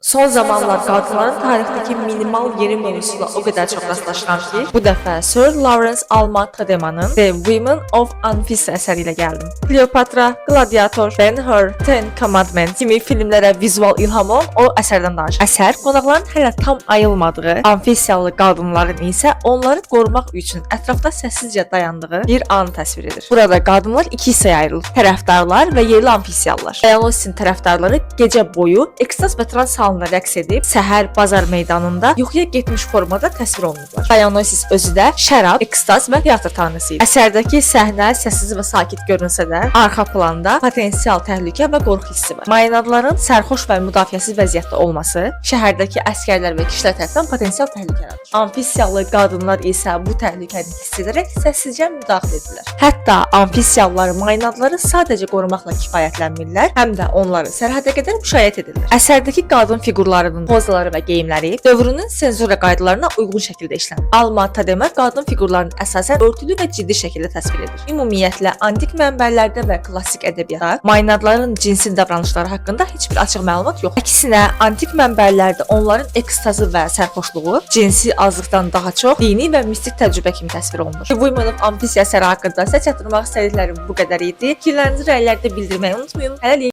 Son zamanlar qadınların tarixdəki minimal yeri mövzusuna o qədər çox rastlaşıram ki, bu dəfə Sir Lawrence Alma Tademanın The Women of Anfissa əsəri ilə gəldim. Kleopatra, Gladiator, Ben-Hur, Ten Commandments kimi filmlərə vizual ilham olan o əsərdən danışır. Əsər qonaqların hələ tam ayılmadığı, Anfissiyalı qadınların isə onları qorumaq üçün ətrafda səssizcə dayandığı bir anı təsvir edir. Burada qadınlar iki hissəyə ayrılır: tərəfdarlar və yerli Anfissiyalılar. Dionysus'un tərəfdarları gecə boyu ekstaz və trans halında rəqs edib, səhər bazar meydanında yuxuya getmiş formada təsvir olunurlar. Dionysus özü də şərab, ekstaz və teatr tanrısı idi. Əsərdəki səhnə səssiz və sakit görünsə də, arxa planda potensial təhlükə və qorxu hissi var. Maynadların sərxoş və müdafiəsiz vəziyyətdə olması şəhərdəki əsgərlər və kişilər tərəfindən potensial təhlükə yaradır. Anfissiyalı qadınlar isə bu təhlükəni hiss edərək səssizcə müdaxilə edirlər. Hətta Anfissiyalılar maynadları sadəcə qorumaqla kifayətlənmirlər, həm də onları sərhədə qədər müşayiət edirlər. Əsərdəki qadın fiqurlarının pozaları və geyimləri dövrünün senzura qaydalarına uyğun şəkildə işlənir. Alma Tadema qadın fiqurlarını əsasən örtülü və ciddi şəkildə təsvir edir. Ümumiyyətlə, antik mənbələrdə və klassik ədəbiyyatda maynadların cinsi davranışları haqqında heç bir açıq məlumat yoxdur. Əksinə, antik mənbələrdə onların ekstazı və sərxoşluğu cinsi azlıqdan daha çox dini və mistik təcrübə kimi təsvir olunur. The Women of Anfissa əsəri haqqında sizə çatdırmaq istədiklərim bu qədər idi. Fikirlərinizi rəylərdə bildirməyi unutmayın. Hələlik.